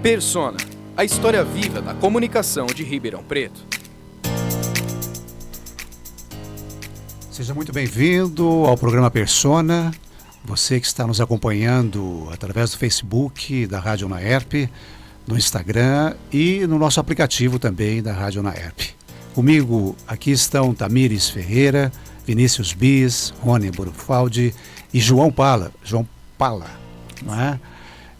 Persona, a história viva da comunicação de Ribeirão Preto. Seja muito bem-vindo ao programa Persona. Você que está nos acompanhando através do Facebook da Rádio Unaerp, no Instagram e no nosso aplicativo também da Rádio Unaerp. Comigo aqui estão Tamires Ferreira, Vinícius Bis, Rony Burfaldi e João Pala, não é?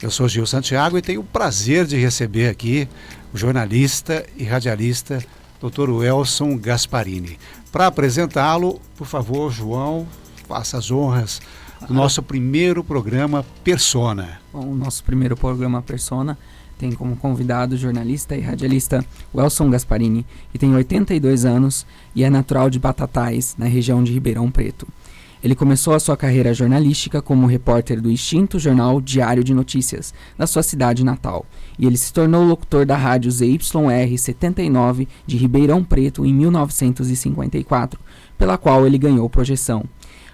Eu sou Gil Santiago e tenho o prazer de receber aqui o jornalista e radialista Dr. Welson Gasparini. Para apresentá-lo, por favor, João, faça as honras do nosso primeiro programa Persona. Bom, o nosso primeiro programa Persona tem como convidado o jornalista e radialista Welson Gasparini, que tem 82 anos e é natural de Batatais, na região de Ribeirão Preto. Ele começou a sua carreira jornalística como repórter do extinto jornal Diário de Notícias, da sua cidade natal, e ele se tornou locutor da rádio ZYR 79 de Ribeirão Preto em 1954, pela qual ele ganhou projeção.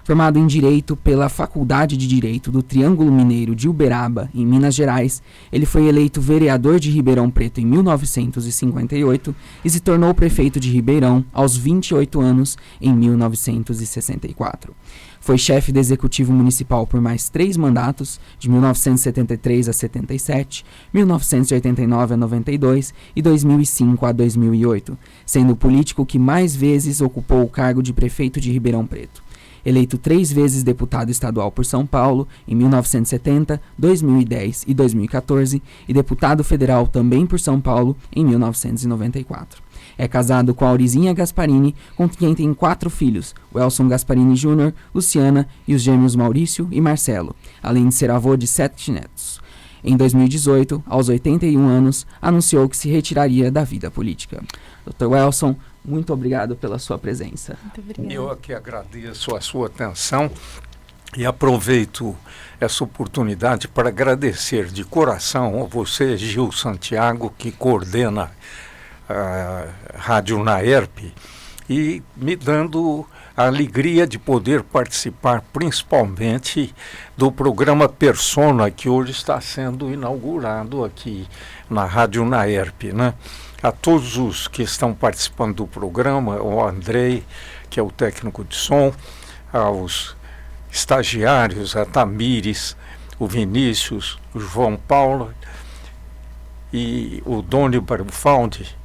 Formado em Direito pela Faculdade de Direito do Triângulo Mineiro de Uberaba, em Minas Gerais, ele foi eleito vereador de Ribeirão Preto em 1958 e se tornou prefeito de Ribeirão aos 28 anos em 1964. Foi chefe do Executivo Municipal por mais 3 mandatos, de 1973 a 77, 1989 a 92 e 2005 a 2008, sendo o político que mais vezes ocupou o cargo de prefeito de Ribeirão Preto. Eleito 3 vezes deputado estadual por São Paulo, em 1970, 2010 e 2014, e deputado federal também por São Paulo, em 1994. É casado com Aurizinha Gasparini, com quem tem 4 filhos, Welson Gasparini Jr., Luciana e os gêmeos Maurício e Marcelo, além de ser avô de 7 netos. Em 2018, aos 81 anos, anunciou que se retiraria da vida política. Dr. Welson, muito obrigado pela sua presença. Muito obrigada. Eu aqui agradeço a sua atenção e aproveito essa oportunidade para agradecer de coração a você, Gil Santiago, que coordena a Rádio Unaerp, e me dando a alegria de poder participar principalmente do programa Persona, que hoje está sendo inaugurado aqui na Rádio Unaerp, né? A todos os que estão participando do programa, o Andrei, que é o técnico de som, aos estagiários, a Tamires, o Vinícius, o João Paulo e o Doni Barufaldi,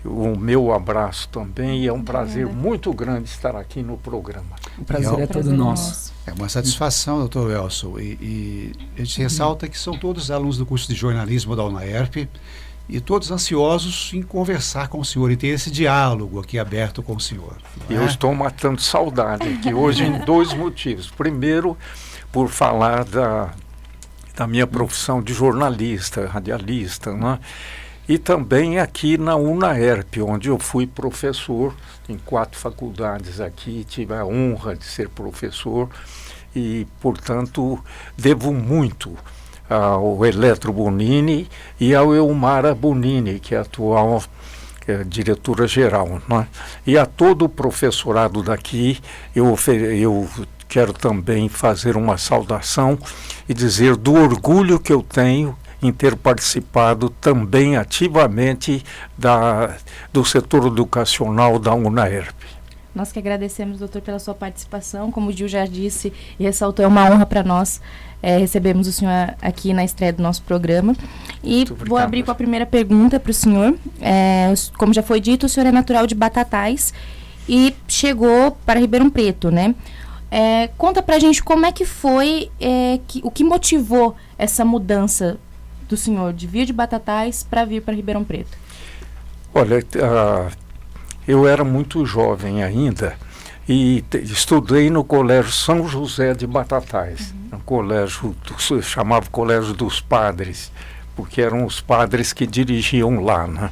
o meu abraço também, e é um prazer muito grande estar aqui no programa. O prazer é todo nosso. É uma satisfação, doutor Welson, e a gente ressalta que são todos alunos do curso de jornalismo da Unaerp, e todos ansiosos em conversar com o senhor e ter esse diálogo aqui aberto com o senhor. Eu estou matando saudade aqui hoje em 2 motivos. Primeiro, por falar da minha profissão de jornalista, radialista, né? E também aqui na Unaerp, onde eu fui professor em 4 faculdades aqui, tive a honra de ser professor e, portanto, devo muito ao Eletro Bonini e ao Elmara Bonini, que é a atual diretora-geral, né? E a todo o professorado daqui, eu quero também fazer uma saudação e dizer do orgulho que eu tenho em ter participado também ativamente do setor educacional da Unaerp. Nós que agradecemos, doutor, pela sua participação. Como o Gil já disse e ressaltou, é uma honra para nós recebemos o senhor aqui na estreia do nosso programa. E vou abrir com a primeira pergunta para o senhor. Como já foi dito, o senhor é natural de Batatais e chegou para Ribeirão Preto, né? Conta para a gente como é que foi, o que motivou essa mudança do senhor de vir de Batatais para vir para Ribeirão Preto. Olha, eu era muito jovem ainda e estudei no Colégio São José de Batatais, um colégio, chamava Colégio dos Padres, porque eram os padres que dirigiam lá, né?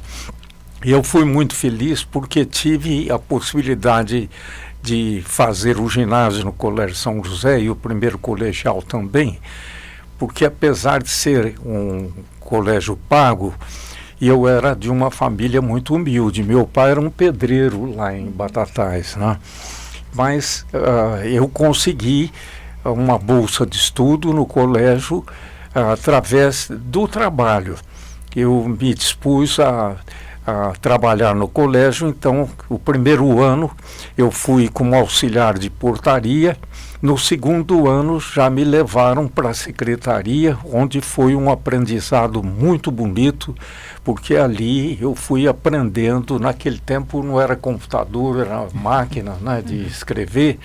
E eu fui muito feliz porque tive a possibilidade de fazer o ginásio no Colégio São José e o primeiro colegial também, porque apesar de ser um colégio pago, eu era de uma família muito humilde. Meu pai era um pedreiro lá em Batatais, né? Mas eu consegui uma bolsa de estudo no colégio através do trabalho. eu me dispus a trabalhar no colégio. Então, o primeiro ano eu fui como auxiliar de portaria. No segundo ano já me levaram para a secretaria, onde foi um aprendizado muito bonito, porque ali eu fui aprendendo. Naquele tempo não era computador, era máquina, né, de escrever.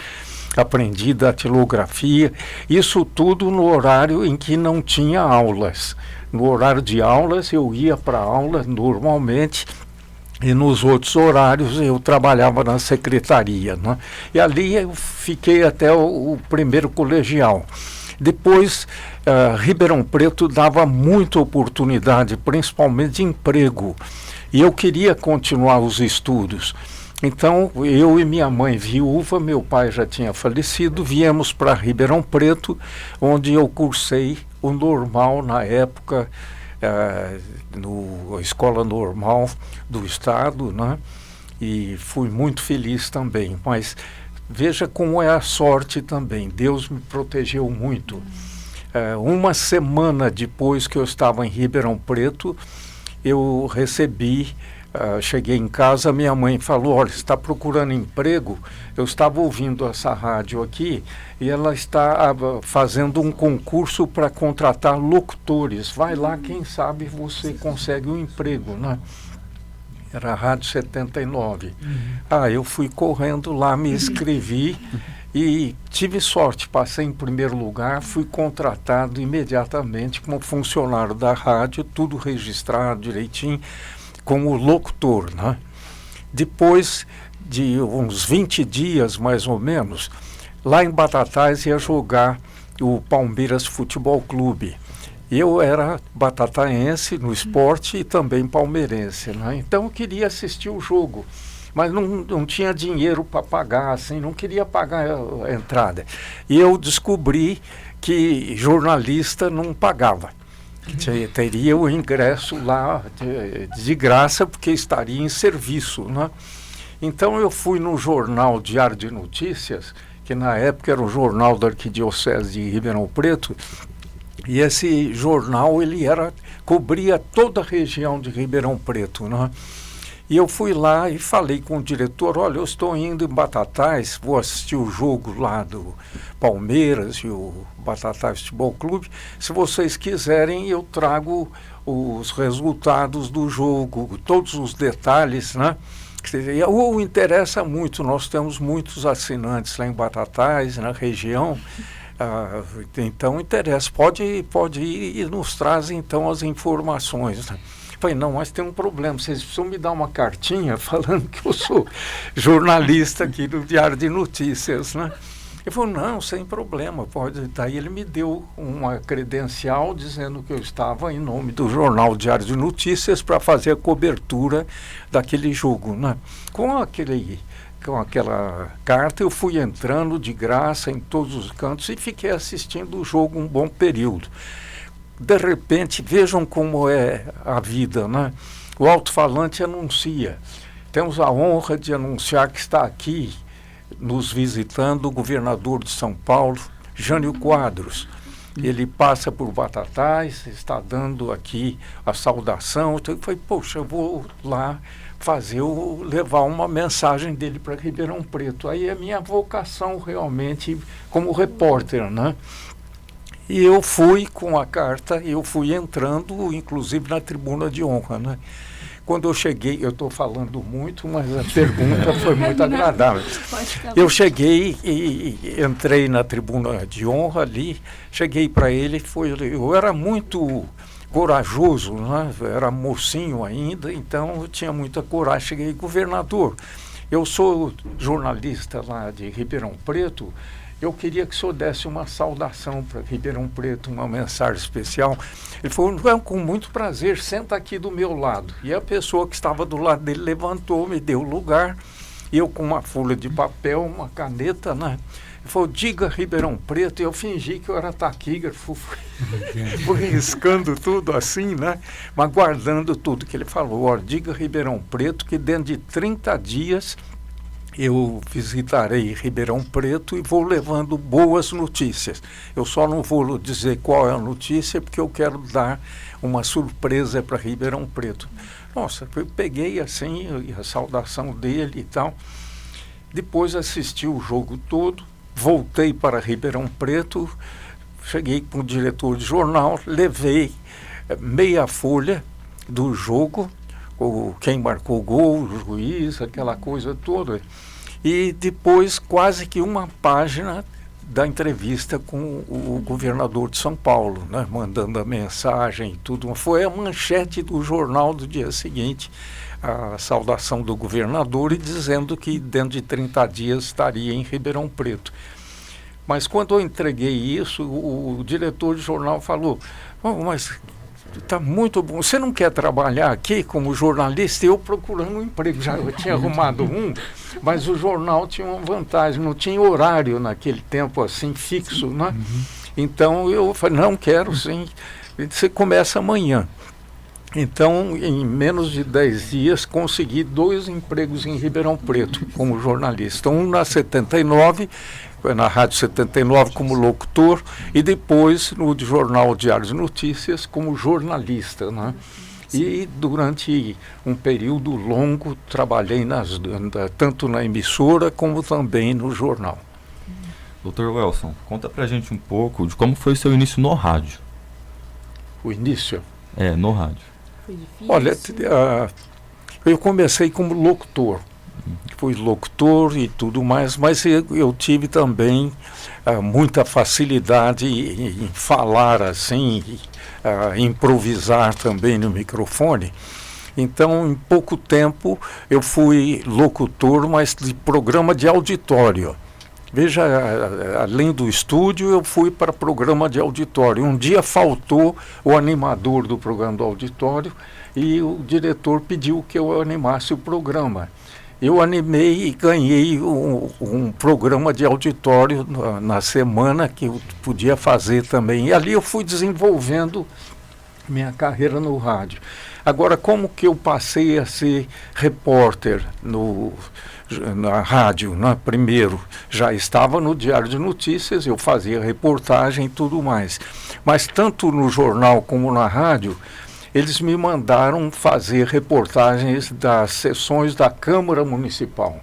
Aprendi datilografia, isso tudo no horário em que não tinha aulas. No horário de aulas eu ia para a aula normalmente, e nos outros horários eu trabalhava na secretaria, né? E ali eu fiquei até o primeiro colegial. Depois, Ribeirão Preto dava muita oportunidade, principalmente de emprego, e eu queria continuar os estudos. Então, eu e minha mãe viúva, meu pai já tinha falecido, viemos para Ribeirão Preto, onde eu cursei o normal na época, a Escola Normal do Estado, né? E fui muito feliz também. Mas veja como é a sorte também, Deus me protegeu muito. Uma semana depois que eu estava em Ribeirão Preto, eu recebi... cheguei em casa, minha mãe falou: olha, você está procurando emprego? Eu estava ouvindo essa rádio aqui e ela está fazendo um concurso para contratar locutores. Vai lá, quem sabe você consegue um emprego, né? Era a Rádio 79. Eu fui correndo lá, me inscrevi e tive sorte, passei em primeiro lugar, fui contratado imediatamente como funcionário da rádio, tudo registrado direitinho, como locutor, né? Depois de uns 20 dias, mais ou menos, lá em Batatais ia jogar o Palmeiras Futebol Clube. Eu era batataense no esporte e também palmeirense, né? Então eu queria assistir o jogo, mas não tinha dinheiro para pagar, assim, não queria pagar a entrada. E eu descobri que jornalista não pagava. Teria o ingresso lá de graça, porque estaria em serviço, né? Então eu fui no jornal Diário de Notícias, que na época era o jornal da Arquidiocese de Ribeirão Preto, e esse jornal cobria toda a região de Ribeirão Preto, né? E eu fui lá e falei com o diretor: olha, eu estou indo em Batatais, vou assistir o jogo lá do Palmeiras e o Batatais Futebol Clube. Se vocês quiserem, eu trago os resultados do jogo, todos os detalhes, né? Ou interessa muito, nós temos muitos assinantes lá em Batatais, na região, então interessa, pode ir e nos traz então as informações, né? Falei: não, mas tem um problema, vocês precisam me dar uma cartinha falando que eu sou jornalista aqui do Diário de Notícias, né? Ele falou: não, sem problema, pode. Daí ele me deu uma credencial dizendo que eu estava em nome do jornal Diário de Notícias para fazer a cobertura daquele jogo, né? Com aquela carta eu fui entrando de graça em todos os cantos e fiquei assistindo o jogo um bom período. De repente, vejam como é a vida, né? O alto-falante anuncia. Temos a honra de anunciar que está aqui nos visitando o governador de São Paulo, Jânio Quadros. Ele passa por Batatais, está dando aqui a saudação. Então eu falei: poxa, eu vou lá levar uma mensagem dele para Ribeirão Preto. Aí é minha vocação realmente como repórter, né? E eu fui com a carta, eu fui entrando, inclusive, na tribuna de honra, né? Quando eu cheguei, eu estou falando muito, mas a pergunta foi muito agradável. Eu cheguei e entrei na tribuna de honra ali, cheguei para ele, eu era muito corajoso, né? Era mocinho ainda, então eu tinha muita coragem. Cheguei: governador, eu sou jornalista lá de Ribeirão Preto, eu queria que o senhor desse uma saudação para Ribeirão Preto, uma mensagem especial. Ele falou: com muito prazer, senta aqui do meu lado. E a pessoa que estava do lado dele levantou, me deu lugar, e eu com uma folha de papel, uma caneta, né? Ele falou: diga Ribeirão Preto. E eu fingi que eu era taquígrafo, fui riscando tudo assim, né? Mas guardando tudo que ele falou. Olha, diga Ribeirão Preto que dentro de 30 dias... eu visitarei Ribeirão Preto e vou levando boas notícias. Eu só não vou dizer qual é a notícia, porque eu quero dar uma surpresa para Ribeirão Preto. Nossa, eu peguei assim a saudação dele e tal. Depois assisti o jogo todo, voltei para Ribeirão Preto, cheguei com o diretor de jornal, levei meia folha do jogo, quem marcou o gol, o juiz, aquela coisa toda. E depois quase que uma página da entrevista com o governador de São Paulo, né, mandando a mensagem e tudo. Foi a manchete do jornal do dia seguinte, a saudação do governador e dizendo que dentro de 30 dias estaria em Ribeirão Preto. Mas quando eu entreguei isso, o diretor de jornal falou: mas está muito bom, você não quer trabalhar aqui como jornalista? Eu procurando um emprego, já eu tinha arrumado um, mas o jornal tinha uma vantagem, não tinha horário naquele tempo assim fixo, né? Então eu falei: não, quero sim, você começa amanhã. Então, em menos de 10 dias, consegui 2 empregos em Ribeirão Preto como jornalista. Um na 79, na Rádio 79 como locutor, e depois no Jornal Diário de Notícias como jornalista, né? E durante um período longo trabalhei tanto na emissora como também no jornal. Dr. Welson, conta pra gente um pouco de como foi o seu início no rádio. O início? No rádio. Foi difícil? Olha, eu comecei como locutor. Fui locutor e tudo mais, mas eu tive também muita facilidade em falar assim, improvisar também no microfone. Então, em pouco tempo, eu fui locutor, mas de programa de auditório. Veja, além do estúdio, eu fui para programa de auditório. Um dia faltou o animador do programa do auditório e o diretor pediu que eu animasse o programa. Eu animei e ganhei um programa de auditório na semana que eu podia fazer também. E ali eu fui desenvolvendo minha carreira no rádio. Agora, como que eu passei a ser repórter na rádio, né? Primeiro, já estava no Diário de Notícias, eu fazia reportagem e tudo mais. Mas tanto no jornal como na rádio, eles me mandaram fazer reportagens das sessões da Câmara Municipal.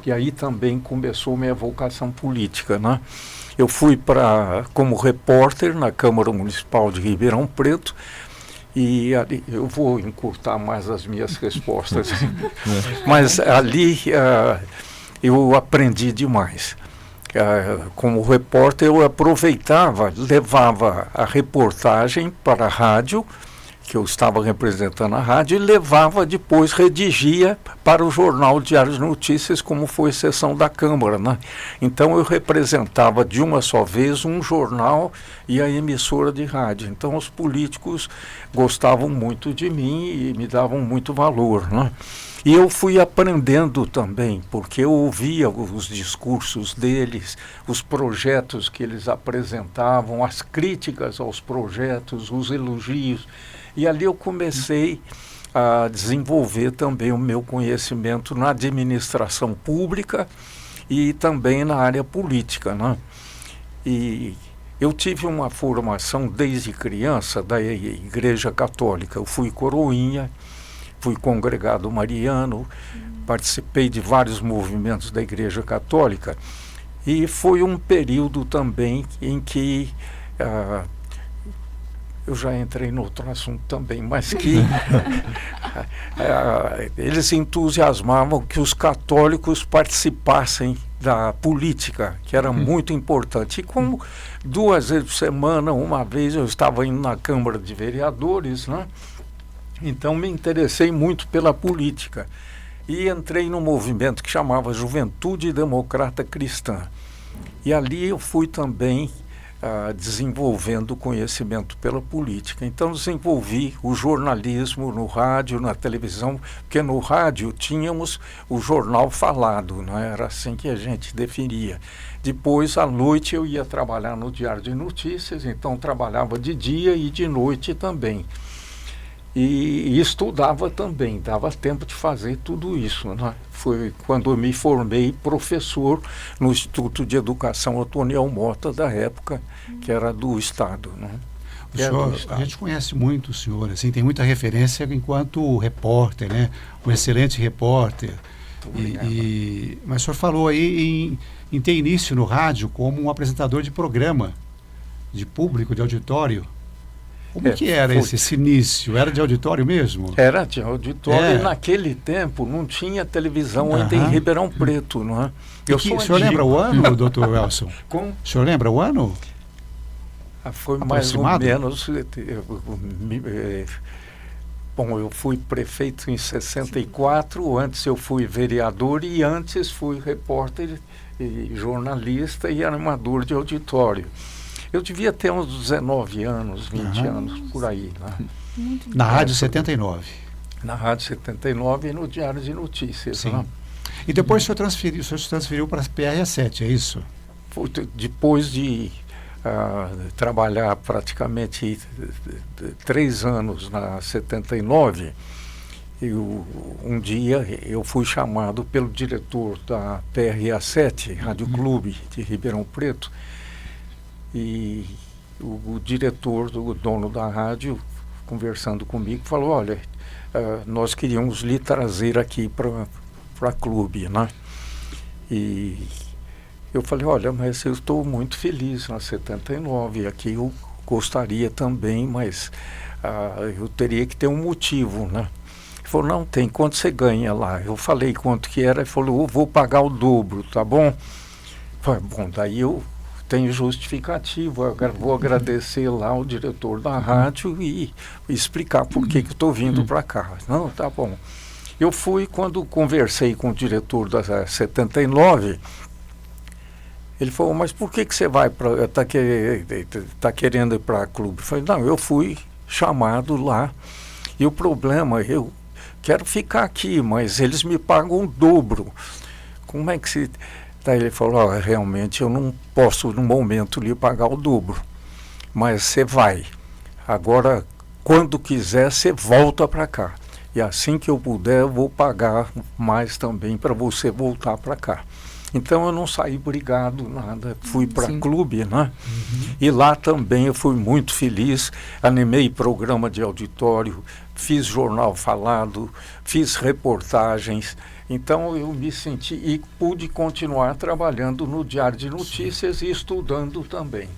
E aí também começou minha vocação política, né? Eu fui como repórter na Câmara Municipal de Ribeirão Preto, e ali, eu vou encurtar mais as minhas respostas, mas ali eu aprendi demais. Como repórter, eu aproveitava, levava a reportagem para a rádio, que eu estava representando a rádio, e levava depois, redigia para o jornal Diário de Notícias, como foi a sessão da Câmara, né? Então eu representava de uma só vez um jornal e a emissora de rádio. Então os políticos gostavam muito de mim e me davam muito valor, né? E eu fui aprendendo também, porque eu ouvia os discursos deles, os projetos que eles apresentavam, as críticas aos projetos, os elogios. E ali eu comecei a desenvolver também o meu conhecimento na administração pública e também na área política, né? E eu tive uma formação desde criança da Igreja Católica. Eu fui coroinha, fui congregado mariano, participei de vários movimentos da Igreja Católica, e foi um período também em que eu já entrei no outro assunto também, mas que eles entusiasmavam que os católicos participassem da política, que era muito importante. E como 2 vezes por semana, uma vez eu estava indo na Câmara de Vereadores, né? Então me interessei muito pela política e entrei num movimento que chamava Juventude Democrata Cristã. E ali eu fui também desenvolvendo conhecimento pela política. Então desenvolvi o jornalismo no rádio, na televisão, porque no rádio tínhamos o jornal falado, não era assim que a gente definia. Depois, à noite, eu ia trabalhar no Diário de Notícias, então trabalhava de dia e de noite também. e estudava também, dava tempo de fazer tudo isso, né? Foi quando eu me formei professor no Instituto de Educação Antoniel Mota da época, que era do Estado, né? O senhor, a gente conhece muito o senhor, assim, tem muita referência enquanto repórter, né? Um excelente repórter. Mas o senhor falou aí em ter início no rádio como um apresentador de programa, de público, de auditório. Como que era esse início? Era de auditório mesmo? Era de auditório, e naquele tempo não tinha televisão ainda em Ribeirão Preto, não é? O senhor lembra o ano, doutor Welson? Como? O senhor lembra o ano? Foi mais ou menos. Bom, eu fui prefeito em 64, antes eu fui vereador e antes fui repórter, e jornalista e animador de auditório. Eu devia ter uns 19 anos, 20 anos, por aí. Né? Na Rádio 79. Na Rádio 79 e no Diário de Notícias. Sim. Né? E depois o senhor se transferiu para a PRA7, é isso? Foi depois de trabalhar praticamente 3 anos na 79, um dia eu fui chamado pelo diretor da PRA7, Rádio Clube de Ribeirão Preto, e o diretor, o dono da rádio, conversando comigo, falou: olha, nós queríamos lhe trazer aqui para a clube, né? E eu falei: olha, mas eu estou muito feliz na 79, aqui eu gostaria também, mas eu teria que ter um motivo, né? Ele falou: não tem, quanto você ganha lá? Eu falei quanto que era, ele falou: eu vou pagar o dobro, tá bom? Eu falei: bom, daí eu tenho justificativa, vou agradecer lá ao diretor da rádio e explicar por que eu estou vindo para cá. Não, tá bom. Eu fui, quando conversei com o diretor da 79, ele falou: mas por que você vai para... Tá querendo ir para clube? Eu falei: não, eu fui chamado lá e o problema, eu quero ficar aqui, mas eles me pagam o dobro. Como é que se... Daí ele falou: realmente eu não posso no momento lhe pagar o dobro, mas você vai. Agora, quando quiser, você volta para cá. E assim que eu puder, eu vou pagar mais também para você voltar para cá. Então eu não saí brigado, nada. Fui para clube, né? E lá também eu fui muito feliz. Animei programa de auditório, fiz jornal falado, fiz reportagens. Então eu me senti e pude continuar trabalhando no Diário de Notícias e estudando também.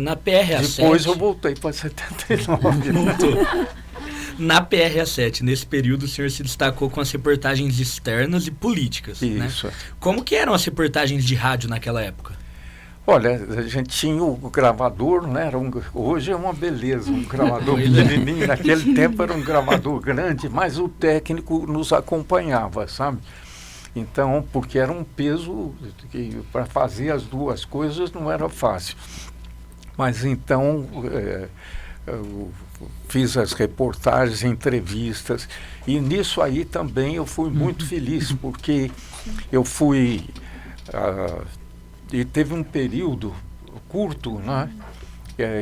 Na PRA7... Depois eu voltei para 79. Na PRA7, nesse período, o senhor se destacou com as reportagens externas e políticas. Isso. Né? Como que eram as reportagens de rádio naquela época? Olha, a gente tinha o gravador, né? Hoje é uma beleza, um gravador pequenininho. Naquele tempo era um gravador grande, mas o técnico nos acompanhava, sabe? Então, porque era um peso que para fazer as duas coisas não era fácil. Mas então, eu fiz as reportagens, entrevistas, e nisso aí também eu fui muito feliz, porque eu fui... E teve um período curto, né,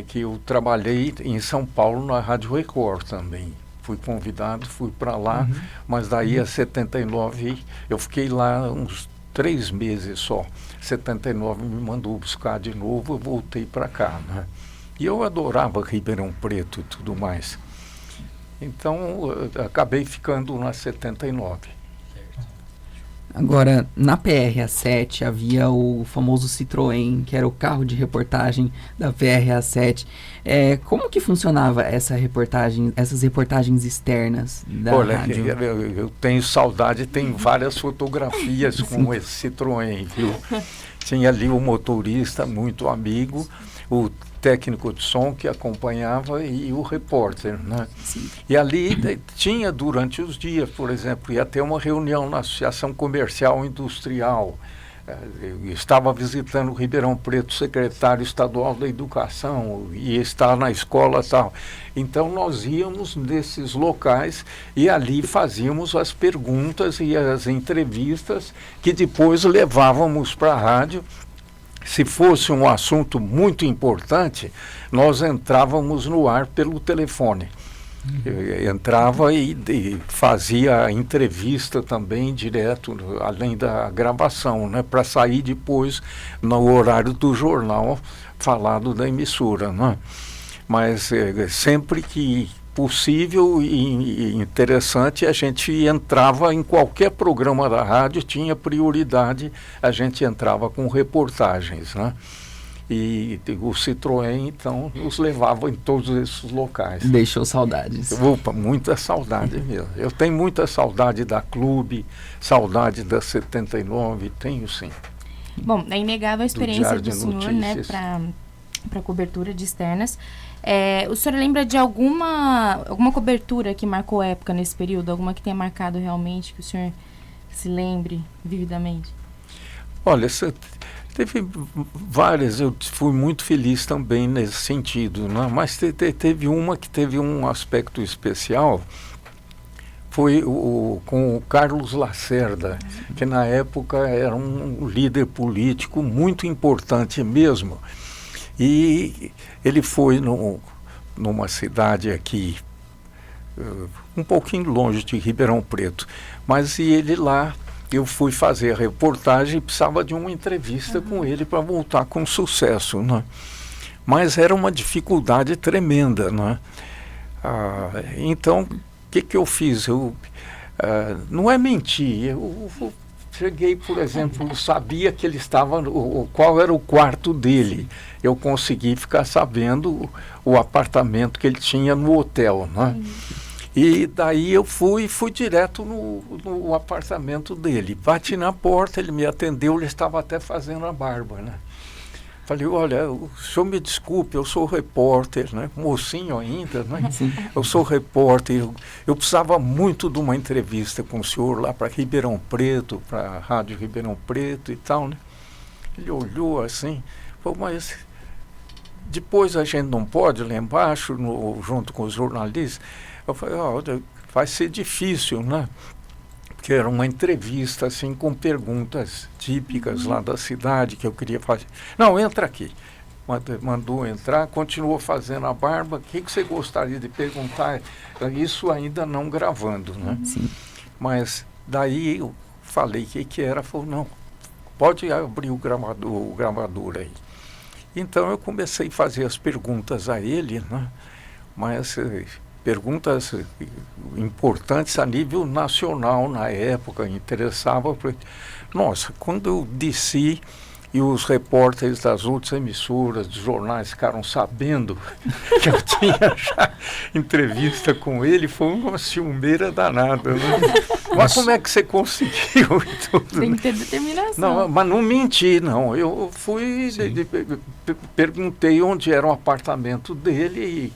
que eu trabalhei em São Paulo na Rádio Record também. Fui convidado, fui para lá, mas daí a 79 eu fiquei lá uns 3 meses só. 79 me mandou buscar de novo, eu voltei para cá, né? E eu adorava Ribeirão Preto e tudo mais. Então, acabei ficando na 79. Agora, na PRA7 havia o famoso Citroën, que era o carro de reportagem da PRA7. Como que funcionava essas reportagens externas da rádio? Eu tenho saudade, tem várias fotografias com esse Citroën, viu? Tinha ali o motorista, muito amigo, o técnico de som que acompanhava e o repórter, né? Sim. E ali tinha durante os dias, por exemplo, ia ter uma reunião na Associação Comercial Industrial. Eu estava visitando o Ribeirão Preto, secretário estadual da Educação, e estar na escola e tal. Então nós íamos nesses locais e ali fazíamos as perguntas e as entrevistas que depois levávamos para a rádio. Se fosse um assunto muito importante, nós entrávamos no ar pelo telefone. Eu entrava e fazia a entrevista também direto, além da gravação, né, para sair depois no horário do jornal falado da emissora, né? Mas sempre que possível e interessante, a gente entrava em qualquer programa da rádio, tinha prioridade, a gente entrava com reportagens, né? E o Citroën, então, nos levava em todos esses locais. Deixou saudades. Opa, muita saudade mesmo. Eu tenho muita saudade da Clube, saudade da 79, tenho sim. Bom, é inegável a experiência do senhor, né, Notícias. para cobertura de externas. O senhor lembra de alguma cobertura que marcou época nesse período? Alguma que tenha marcado realmente, que o senhor se lembre vividamente? Olha, teve várias, eu fui muito feliz também nesse sentido, né? Mas teve uma que teve um aspecto especial, foi com o Carlos Lacerda, que na época era um líder político muito importante mesmo. E ele foi numa cidade aqui, um pouquinho longe de Ribeirão Preto, mas ele lá, eu fui fazer a reportagem e precisava de uma entrevista com ele para voltar com sucesso, né? Mas era uma dificuldade tremenda, né? Então, o que eu fiz? Não é mentir, eu cheguei, por exemplo, eu sabia que ele estava, qual era o quarto dele. Eu consegui ficar sabendo o apartamento que ele tinha no hotel, né? E daí eu fui direto no apartamento dele. Bati na porta, ele me atendeu, ele estava até fazendo a barba, né? Falei, olha, o senhor me desculpe, eu sou repórter, né? Mocinho ainda, né? Eu sou repórter, eu precisava muito de uma entrevista com o senhor lá para Ribeirão Preto, para a Rádio Ribeirão Preto e tal, né? Ele olhou assim, falou, mas depois a gente não pode lá embaixo, junto com os jornalistas. Eu falei, vai ser difícil, né? Porque era uma entrevista, assim, com perguntas típicas lá da cidade que eu queria fazer. Não, entra aqui. Mandou entrar, continuou fazendo a barba. O que você gostaria de perguntar? Isso ainda não gravando, né? Sim. Mas daí eu falei o que era. Falou, não, pode abrir o gravador aí. Então eu comecei a fazer as perguntas a ele, né? Mas perguntas importantes a nível nacional na época, interessava. Nossa, quando eu desci e os repórteres das outras emissoras, dos jornais, ficaram sabendo que eu tinha já entrevista com ele, foi uma ciumeira danada, né? Mas como é que você conseguiu? Tem que ter determinação. Não, mas não menti, não. Eu fui, perguntei onde era o apartamento dele e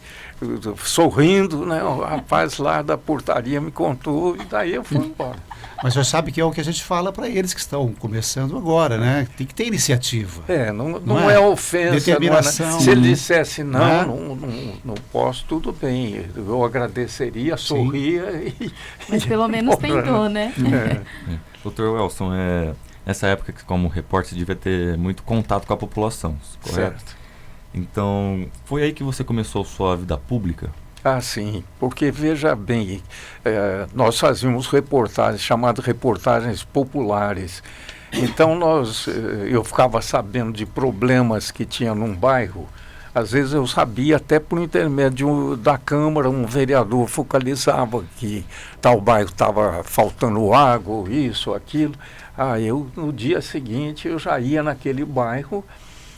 sorrindo, né? O rapaz lá da portaria me contou e daí eu fui embora. Mas você sabe que é o que a gente fala para eles que estão começando agora, né? Tem que ter iniciativa. Não é ofensa. Determinação. Não é, né? Se ele dissesse não posso, tudo bem. Eu agradeceria, sorria. Mas pelo menos tentou, né? Doutor Welson, nessa época, como repórter, você devia ter muito contato com a população, correto? Certo. Então, foi aí que você começou a sua vida pública? Ah, sim, porque veja bem, nós fazíamos reportagens, chamadas reportagens populares. Então eu ficava sabendo de problemas que tinha num bairro. Às vezes eu sabia até por intermédio da Câmara, um vereador focalizava que tal bairro estava faltando água, isso, aquilo. Eu no dia seguinte eu já ia naquele bairro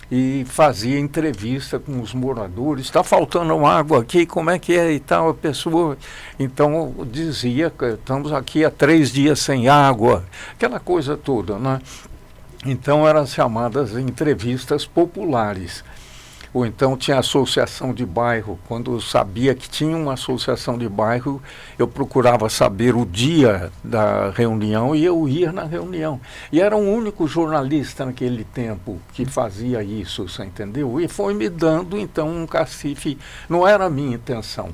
e fazia entrevista com os moradores, está faltando água aqui, como é que é e tal, a pessoa, então dizia que estamos aqui há 3 dias sem água, aquela coisa toda, né? Então eram chamadas entrevistas populares. Ou então tinha associação de bairro, quando eu sabia que tinha uma associação de bairro, eu procurava saber o dia da reunião e eu ia na reunião. E era o único jornalista naquele tempo que fazia isso, você entendeu? E foi me dando então um cacife, não era a minha intenção.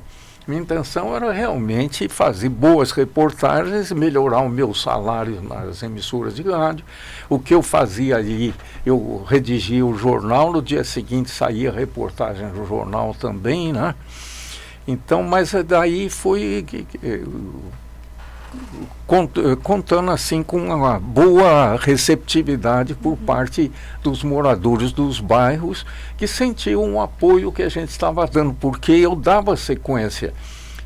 Minha intenção era realmente fazer boas reportagens, melhorar o meu salário nas emissoras de rádio. O que eu fazia ali, eu redigia o jornal, no dia seguinte saía a reportagem do jornal também, né? Então, mas daí foi contando assim com uma boa receptividade por parte dos moradores dos bairros, que sentiam um apoio que a gente estava dando, porque eu dava sequência.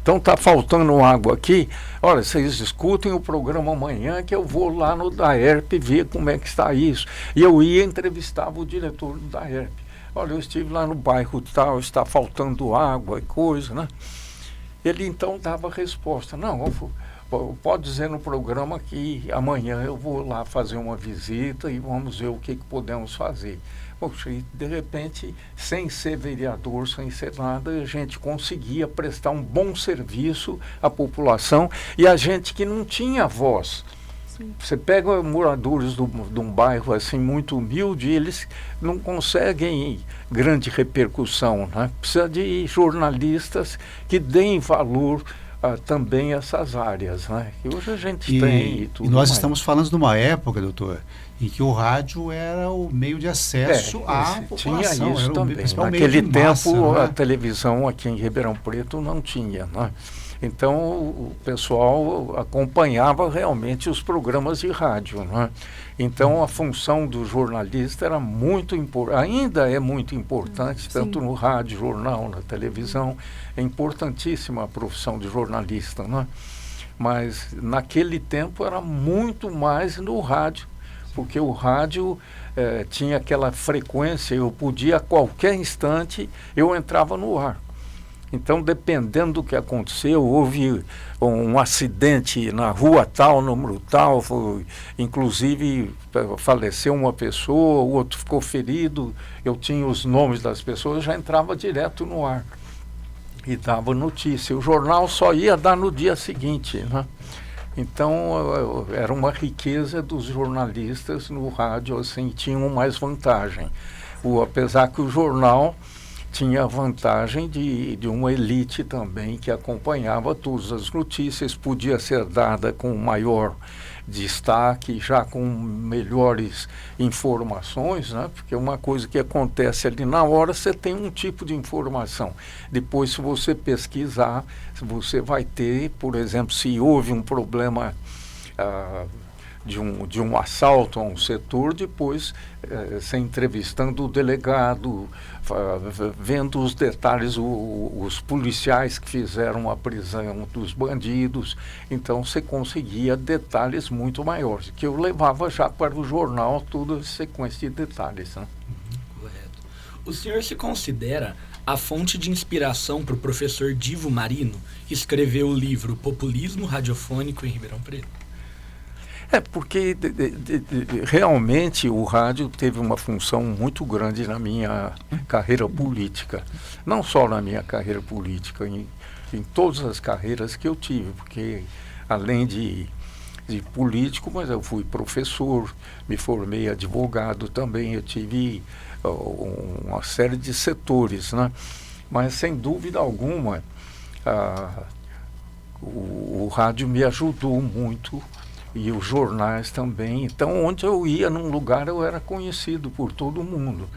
Então está faltando água aqui, olha, vocês escutem o programa amanhã que eu vou lá no DAERP ver como é que está isso. E eu ia e entrevistava o diretor do DAERP. Olha, eu estive lá no bairro tal, está faltando água e coisa, né? Ele então dava resposta, não, pode dizer no programa que amanhã eu vou lá fazer uma visita e vamos ver o que podemos fazer. Poxa, e de repente, sem ser vereador, sem ser nada, a gente conseguia prestar um bom serviço à população e a gente que não tinha voz. Sim. Você pega moradores de um bairro assim muito humilde, eles não conseguem grande repercussão, né? Precisa de jornalistas que deem valor também essas áreas, né? Que hoje a gente tem e tudo. E nós mais. estamos falando de uma época, doutor, em que o rádio era o meio de acesso à população. Tinha isso era também. Naquele tempo, né? a televisão aqui em Ribeirão Preto não tinha, né? Então, o pessoal acompanhava realmente os programas de rádio, né? Então, a função do jornalista era muito importante, ainda é muito importante, tanto no rádio, jornal, na televisão. É importantíssima a profissão de jornalista, né? Mas, naquele tempo, era muito mais no rádio, porque o rádio tinha aquela frequência, eu podia a qualquer instante, eu entrava no ar. Então, dependendo do que aconteceu, houve um acidente na rua tal, número tal, inclusive faleceu uma pessoa, o outro ficou ferido, eu tinha os nomes das pessoas, eu já entrava direto no ar e dava notícia. O jornal só ia dar no dia seguinte, né? Então, era uma riqueza dos jornalistas no rádio, assim, tinham mais vantagem. Apesar que o jornal tinha a vantagem de uma elite também que acompanhava todas as notícias, podia ser dada com maior destaque, já com melhores informações, né? Porque uma coisa que acontece ali na hora, você tem um tipo de informação. Depois, se você pesquisar, você vai ter, por exemplo, se houve um problema de um assalto a um setor, depois se entrevistando o delegado, vendo os detalhes, os policiais que fizeram a prisão dos bandidos. Então você conseguia detalhes muito maiores, que eu levava já para o jornal toda a sequência de detalhes, né? Correto. O senhor se considera a fonte de inspiração para o professor Divo Marino, que escreveu o livro Populismo Radiofônico em Ribeirão Preto? Porque realmente o rádio teve uma função muito grande na minha carreira política. Não só na minha carreira política, em todas as carreiras que eu tive, porque além de político, mas eu fui professor, me formei advogado também, eu tive uma série de setores, né? Mas sem dúvida alguma, o rádio me ajudou muito, e os jornais também. Então, onde eu ia num lugar, eu era conhecido por todo mundo.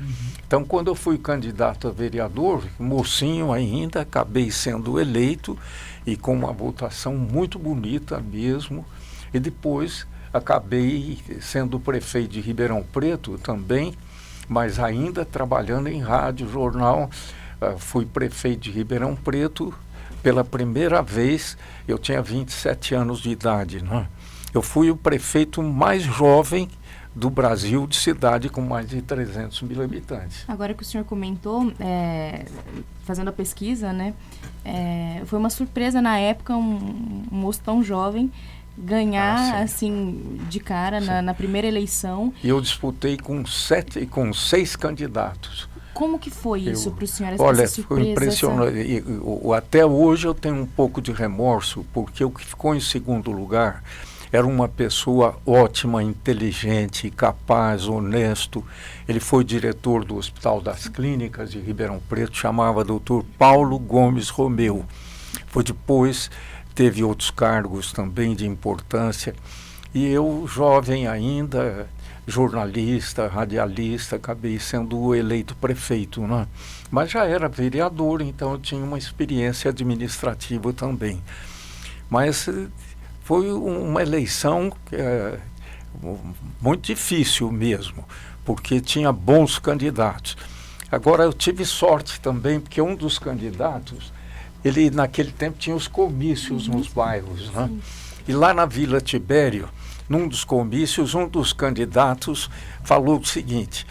Então, quando eu fui candidato a vereador, mocinho ainda, acabei sendo eleito e com uma votação muito bonita mesmo. E depois acabei sendo prefeito de Ribeirão Preto também, mas ainda trabalhando em rádio, jornal. Fui prefeito de Ribeirão Preto pela primeira vez, eu tinha 27 anos de idade, né? Eu fui o prefeito mais jovem do Brasil, de cidade com mais de 300 mil habitantes. Agora que o senhor comentou, fazendo a pesquisa, né, foi uma surpresa na época um moço tão jovem ganhar assim de cara na primeira eleição. E eu disputei com 6 candidatos. Como que foi isso para o senhor? Olha, essa surpresa, foi impressionante. Até hoje eu tenho um pouco de remorso, porque o que ficou em segundo lugar era uma pessoa ótima, inteligente, capaz, honesto. Ele foi diretor do Hospital das Clínicas de Ribeirão Preto, chamava Dr. Paulo Gomes Romeu. Depois teve outros cargos também de importância. E eu, jovem ainda, jornalista, radialista, acabei sendo eleito prefeito, né? Mas já era vereador, então eu tinha uma experiência administrativa também. Mas foi uma eleição muito difícil mesmo, porque tinha bons candidatos. Agora eu tive sorte também, porque um dos candidatos, ele naquele tempo tinha os comícios nos bairros, né? E lá na Vila Tibério, num dos comícios, um dos candidatos falou o seguinte: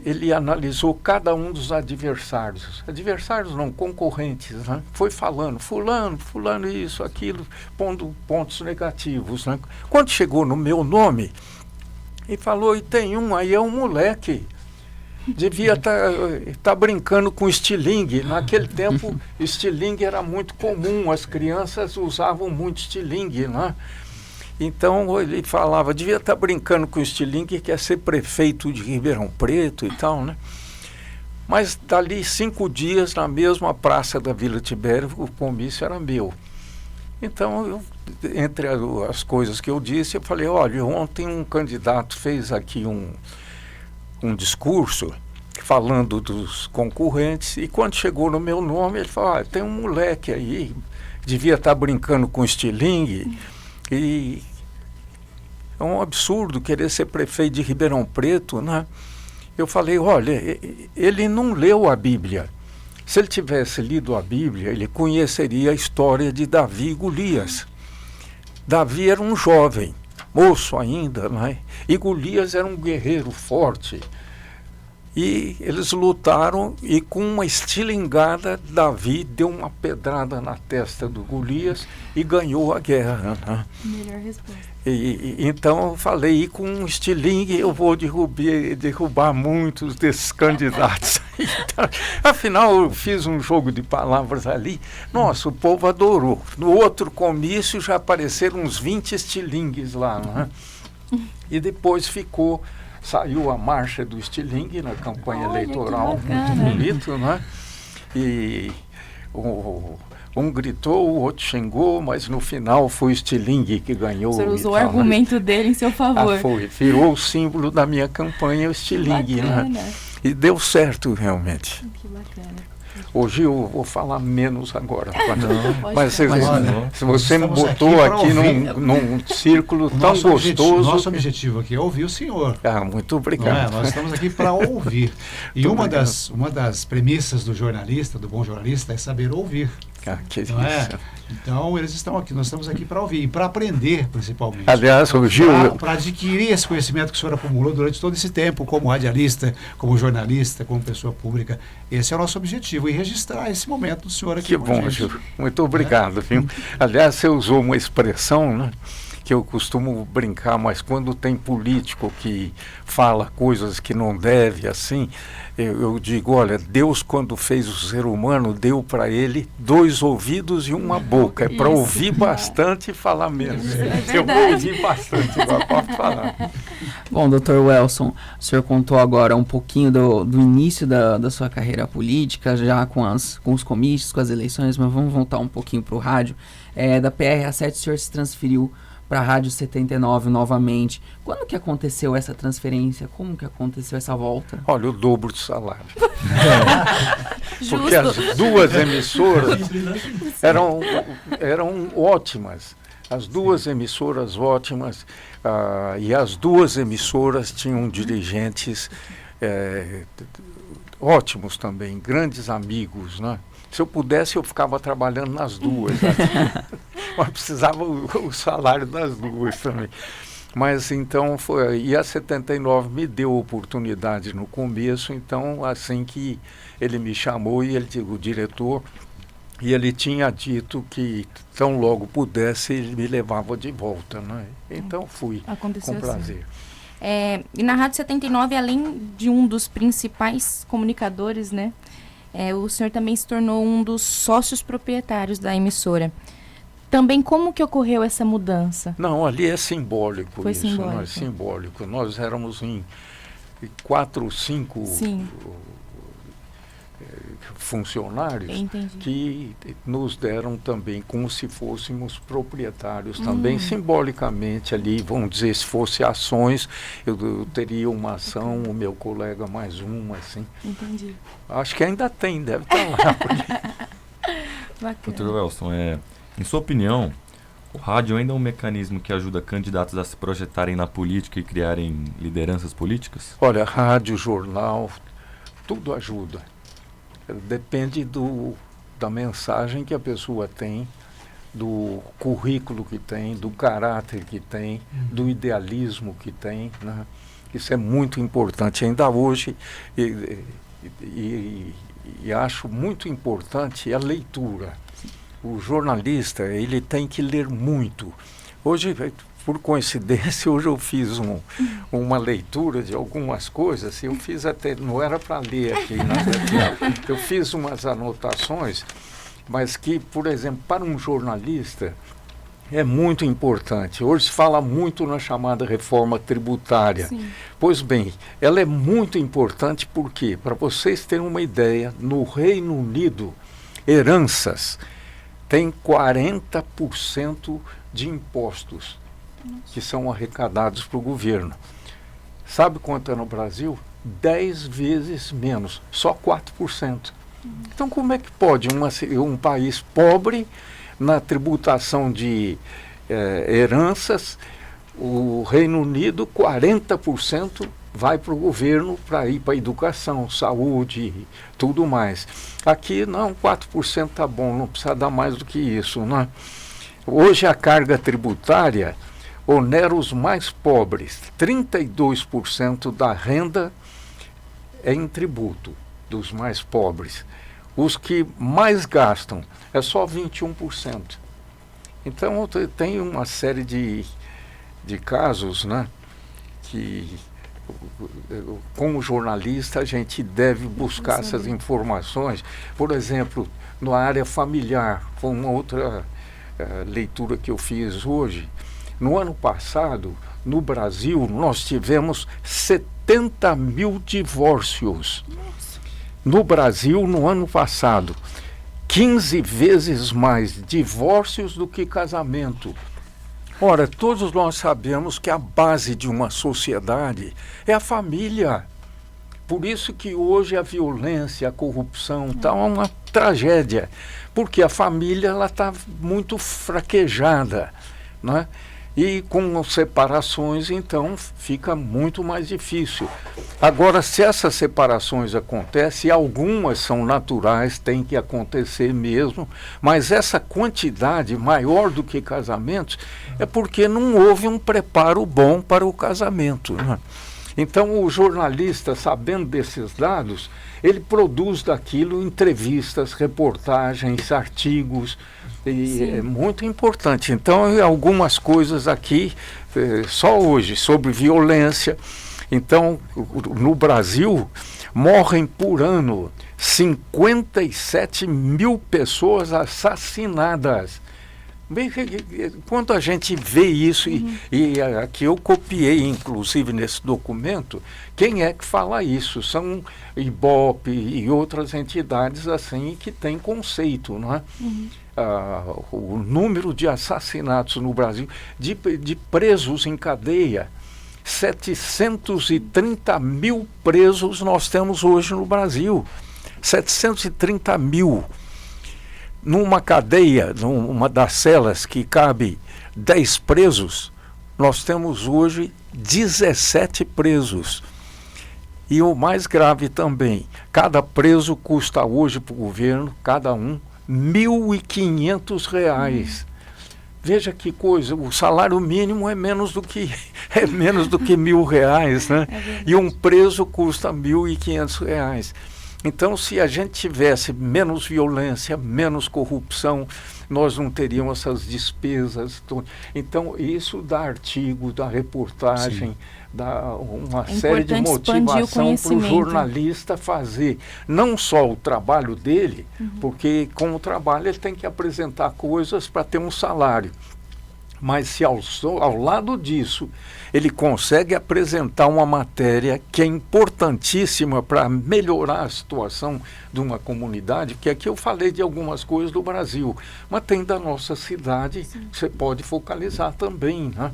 ele analisou cada um dos adversários não, concorrentes, né? Foi falando, fulano isso, aquilo, pondo pontos negativos, né? Quando chegou no meu nome, ele falou: e tem um aí, é um moleque, devia tá brincando com estilingue. Naquele tempo, estilingue era muito comum, as crianças usavam muito estilingue, né? Então ele falava, devia estar brincando com estilingue, que quer ser prefeito de Ribeirão Preto e tal, né? Mas dali 5 dias, na mesma praça da Vila Tibério, o comício era meu. Então, entre as coisas que eu disse, eu falei: olha, ontem um candidato fez aqui um discurso falando dos concorrentes, e quando chegou no meu nome, ele falou: tem um moleque aí, devia estar brincando com estilingue, e é um absurdo querer ser prefeito de Ribeirão Preto, né? Eu falei: olha, ele não leu a Bíblia. Se ele tivesse lido a Bíblia, ele conheceria a história de Davi e Golias. Davi era um jovem, moço ainda, né? E Golias era um guerreiro forte. E eles lutaram, e com uma estilingada, Davi deu uma pedrada na testa do Golias e ganhou a guerra, né? Melhor resposta. Então eu falei: e com um estilingue eu vou derrubar muitos desses candidatos. Então, afinal, eu fiz um jogo de palavras ali. Nossa, o povo adorou. No outro comício já apareceram uns 20 estilingues lá, né? E depois saiu a marcha do estilingue na campanha eleitoral, muito bonito, né? E um gritou, o outro xingou, mas no final foi o estilingue que ganhou. Você usou o argumento dele em seu favor. Virou o símbolo da minha campanha, o estilingue, né? E deu certo, realmente. Que bacana. Hoje eu vou falar menos agora. Mas se você me botou aqui num círculo tão gostoso. Nosso objetivo aqui é ouvir o senhor. Muito obrigado. Nós estamos aqui para ouvir. E uma das premissas do jornalista, do bom jornalista, é saber ouvir. Que isso. Então, eles estão aqui, nós estamos aqui para ouvir e para aprender, principalmente. Aliás, o Gil... Para adquirir esse conhecimento que o senhor acumulou durante todo esse tempo, como radialista, como jornalista, como pessoa pública. Esse é o nosso objetivo, e registrar esse momento do senhor aqui. Que bom, Gil. Muito obrigado. Viu? Aliás, você usou uma expressão, né, que eu costumo brincar, mas quando tem político que fala coisas que não deve, assim, eu digo: olha, Deus, quando fez o ser humano, deu para ele 2 ouvidos e uma boca. É para ouvir bastante e falar menos. Eu vou ouvir bastante, agora pode falar. Bom, Dr. Welson, o senhor contou agora um pouquinho do início da sua carreira política, já com os comícios, com as eleições, mas vamos voltar um pouquinho para o rádio. Da PRA7, o senhor se transferiu para a Rádio 79 novamente. Quando que aconteceu essa transferência? Como que aconteceu essa volta? Olha, o dobro de salário. Porque as 2 emissoras eram ótimas. As 2 emissoras ótimas, e as 2 emissoras tinham dirigentes ótimos também, grandes amigos, né? Se eu pudesse, eu ficava trabalhando nas 2. Mas precisava o salário das 2 também. Mas então foi. E a 79 me deu oportunidade no começo, então assim que ele me chamou, e o diretor, e ele tinha dito que tão logo pudesse, ele me levava de volta, né? Então fui. Aconteceu com prazer. Assim. E na Rádio 79, além de um dos principais comunicadores, né? O senhor também se tornou um dos sócios proprietários da emissora. Também como que ocorreu essa mudança? Não, ali é simbólico. Foi isso, simbólico. Não é simbólico. Nós éramos em 4 ou 5 funcionários Entendi. que nos deram também como se fôssemos proprietários também, simbolicamente ali, vamos dizer, se fosse ações, eu teria uma ação, o meu colega mais uma, assim. Entendi. Acho que ainda tem, deve estar lá. Bacana. Doutor Welson, em sua opinião, o rádio ainda é um mecanismo que ajuda candidatos a se projetarem na política e criarem lideranças políticas? Olha, rádio, jornal, tudo ajuda. Depende da mensagem que a pessoa tem, do currículo que tem, do caráter que tem, do idealismo que tem, né? Isso é muito importante. Ainda hoje, e acho muito importante a leitura. O jornalista, ele tem que ler muito. Hoje, por coincidência, hoje eu fiz uma leitura de algumas coisas, eu fiz até, não era para ler aqui, né? Eu fiz umas anotações, mas que, por exemplo, para um jornalista é muito importante. Hoje se fala muito na chamada reforma tributária. Sim. Pois bem, ela é muito importante porque, para vocês terem uma ideia, no Reino Unido, heranças tem 40% de impostos que são arrecadados para o governo. Sabe quanto é no Brasil? 10 vezes menos, só 4%. Então como é que pode um país pobre na tributação de heranças, o Reino Unido 40% vai para o governo para ir para a educação, saúde, tudo mais. Aqui não, 4% está bom, não precisa dar mais do que isso, né? Hoje a carga tributária onera os mais pobres. 32% da renda é em tributo dos mais pobres. Os que mais gastam é só 21%. Então tem uma série de casos, né, que como jornalista a gente deve buscar essas informações. Por exemplo, na área familiar, foi uma outra leitura que eu fiz hoje. No ano passado, no Brasil, nós tivemos 70 mil divórcios. No Brasil, no ano passado, 15 vezes mais divórcios do que casamento. Ora, todos nós sabemos que a base de uma sociedade é a família. Por isso que hoje a violência, a corrupção está uma tragédia. Porque a família está muito fraquejada, né? E com separações, então, fica muito mais difícil. Agora, se essas separações acontecem, e algumas são naturais, tem que acontecer mesmo, mas essa quantidade maior do que casamentos é porque não houve um preparo bom para o casamento, né? Então, o jornalista, sabendo desses dados, ele produz daquilo entrevistas, reportagens, artigos, e Sim. é muito importante. Então, algumas coisas aqui, só hoje, sobre violência. Então, no Brasil, morrem por ano 57 mil pessoas assassinadas. Quando a gente vê isso, e aqui eu copiei, inclusive, nesse documento, quem é que fala isso? São Ibope e outras entidades assim que têm conceito, não é? O número de assassinatos no Brasil, de presos em cadeia, 730 mil presos nós temos hoje no Brasil. 730 mil. Numa cadeia, numa das celas que cabe 10 presos, nós temos hoje 17 presos. E o mais grave também, cada preso custa hoje para o governo, cada um, R$1.500. Veja que coisa, o salário mínimo é menos do que R$1.000, né? E um preso custa R$1.500. Então, se a gente tivesse menos violência, menos corrupção, nós não teríamos essas despesas. Então, isso dá artigo, dá reportagem, dá uma série de motivação para o jornalista fazer. Não só o trabalho dele, porque com o trabalho ele tem que apresentar coisas para ter um salário. Mas se ao lado disso ele consegue apresentar uma matéria que é importantíssima para melhorar a situação de uma comunidade, porque aqui eu falei de algumas coisas do Brasil, mas tem da nossa cidade que você pode focalizar também, né?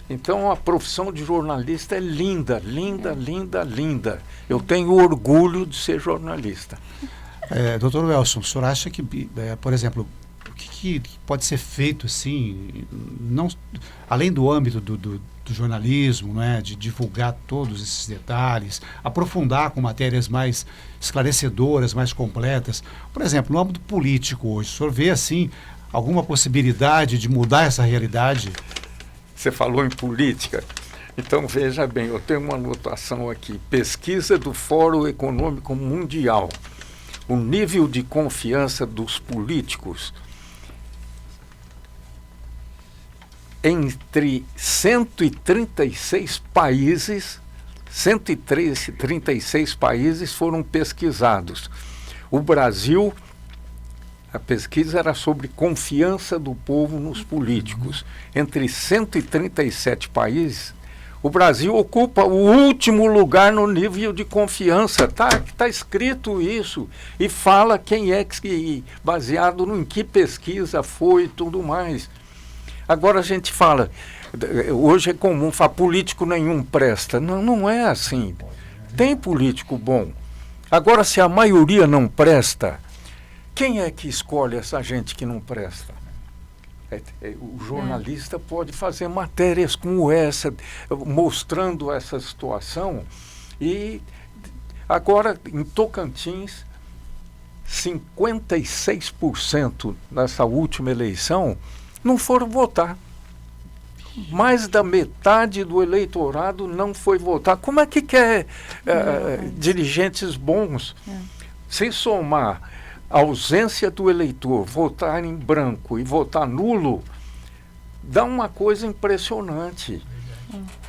Então a profissão de jornalista é linda, linda, linda, linda. Eu tenho orgulho de ser jornalista. Doutor Welson, o senhor acha que, por exemplo, o que pode ser feito assim, não, além do âmbito do jornalismo, né, de divulgar todos esses detalhes, aprofundar com matérias mais esclarecedoras, mais completas? Por exemplo, no âmbito político hoje, o senhor vê assim alguma possibilidade de mudar essa realidade? Você falou em política, então veja bem, eu tenho uma anotação aqui, pesquisa do Fórum Econômico Mundial, o nível de confiança dos políticos entre 136 países, 136 países foram pesquisados. O Brasil, a pesquisa era sobre confiança do povo nos políticos. Entre 137 países, o Brasil ocupa o último lugar no nível de confiança. Tá escrito isso. E fala quem é que, baseado em que pesquisa foi e tudo mais. Agora a gente fala, hoje é comum falar, político nenhum presta. Não, não é assim. Tem político bom. Agora, se a maioria não presta, quem é que escolhe essa gente que não presta? O jornalista pode fazer matérias como essa, mostrando essa situação. E agora, em Tocantins, 56% nessa última eleição não foram votar. Mais da metade do eleitorado não foi votar. Como é que quer dirigentes bons? Se somar a ausência do eleitor, votar em branco e votar nulo, dá uma coisa impressionante.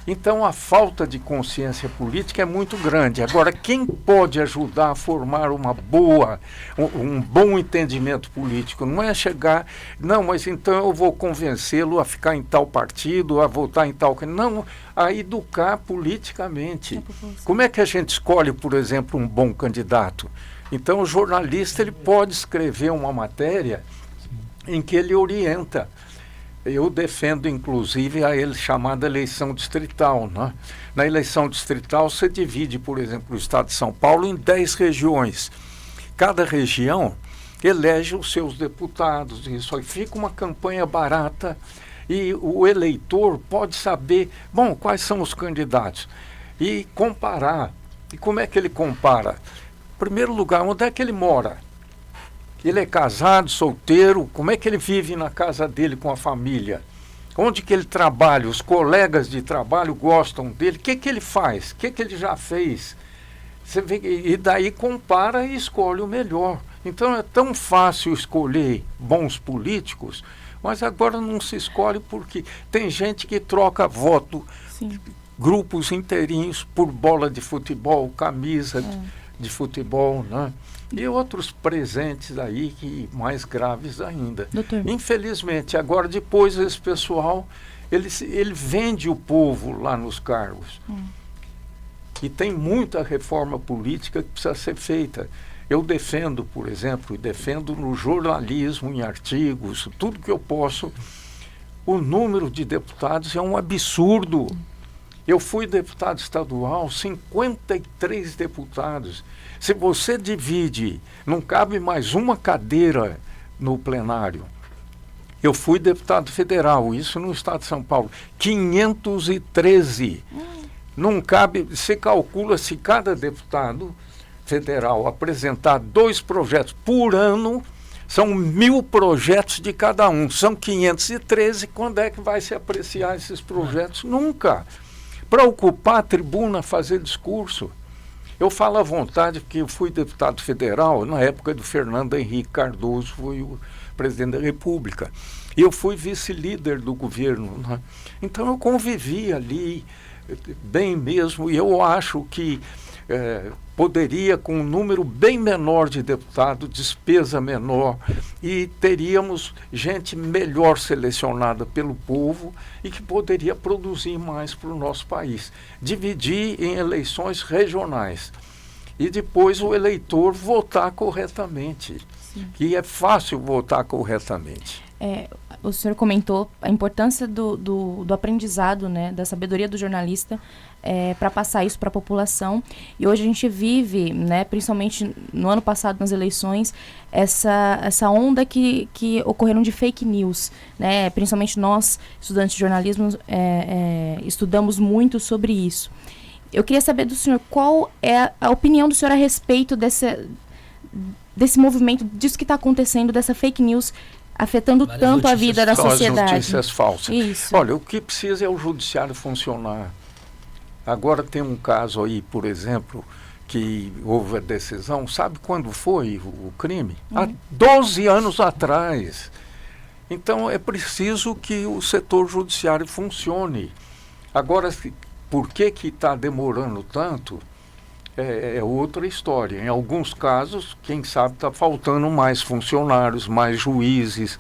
Então a falta de consciência política é muito grande. Agora, quem pode ajudar a formar um bom entendimento político? Não é chegar, não, mas então eu vou convencê-lo a ficar em tal partido, a votar em tal... Não, a educar politicamente. Como é que a gente escolhe, por exemplo, um bom candidato? Então o jornalista ele pode escrever uma matéria em que ele orienta. Eu defendo, inclusive, a chamada eleição distrital, né? Na eleição distrital, você divide, por exemplo, o estado de São Paulo em 10 regiões. Cada região elege os seus deputados. Isso aí fica uma campanha barata e o eleitor pode saber, bom, quais são os candidatos e comparar. E como é que ele compara? Em primeiro lugar, onde é que ele mora? Ele é casado, solteiro, como é que ele vive na casa dele com a família? Onde que ele trabalha? Os colegas de trabalho gostam dele? O que ele faz? O que ele já fez? Você vê, e daí compara e escolhe o melhor. Então é tão fácil escolher bons políticos, mas agora não se escolhe porque tem gente que troca voto, grupos inteirinhos por bola de futebol, camisa de futebol, né? E outros presentes aí que mais graves ainda. Doutor. Infelizmente, agora depois esse pessoal, ele vende o povo lá nos cargos. E tem muita reforma política que precisa ser feita. Eu defendo, por exemplo, e defendo no jornalismo, em artigos, tudo que eu posso. O número de deputados é um absurdo. Eu fui deputado estadual, 53 deputados. Se você divide, não cabe mais uma cadeira no plenário. Eu fui deputado federal, isso no estado de São Paulo, 513. Não cabe, você calcula se cada deputado federal apresentar 2 projetos por ano, são 1.000 projetos de cada um, são 513. Quando é que vai se apreciar esses projetos? Nunca. Para ocupar a tribuna, fazer discurso. Eu falo à vontade porque eu fui deputado federal na época do Fernando Henrique Cardoso, foi o presidente da República. E eu fui vice-líder do governo, né? Então eu convivi ali bem mesmo, e eu acho que poderia, com um número bem menor de deputados, despesa menor, e teríamos gente melhor selecionada pelo povo e que poderia produzir mais para o nosso país. Dividir em eleições regionais e depois o eleitor votar corretamente. Sim. E é fácil votar corretamente. O senhor comentou a importância do aprendizado, né, da sabedoria do jornalista para passar isso para a população. E hoje a gente vive, né, principalmente no ano passado nas eleições, essa onda que ocorreram de fake news, né? Principalmente nós, estudantes de jornalismo, estudamos muito sobre isso. Eu queria saber do senhor qual é a opinião do senhor a respeito desse movimento, disso que está acontecendo, dessa fake news afetando tanto a vida da sociedade. As notícias falsas. Isso. Olha, o que precisa é o judiciário funcionar. Agora tem um caso aí, por exemplo, que houve a decisão, sabe quando foi o crime? Há 12 anos atrás. Então é preciso que o setor judiciário funcione. Agora, por que está demorando tanto? É outra história. Em alguns casos, quem sabe está faltando mais funcionários, mais juízes,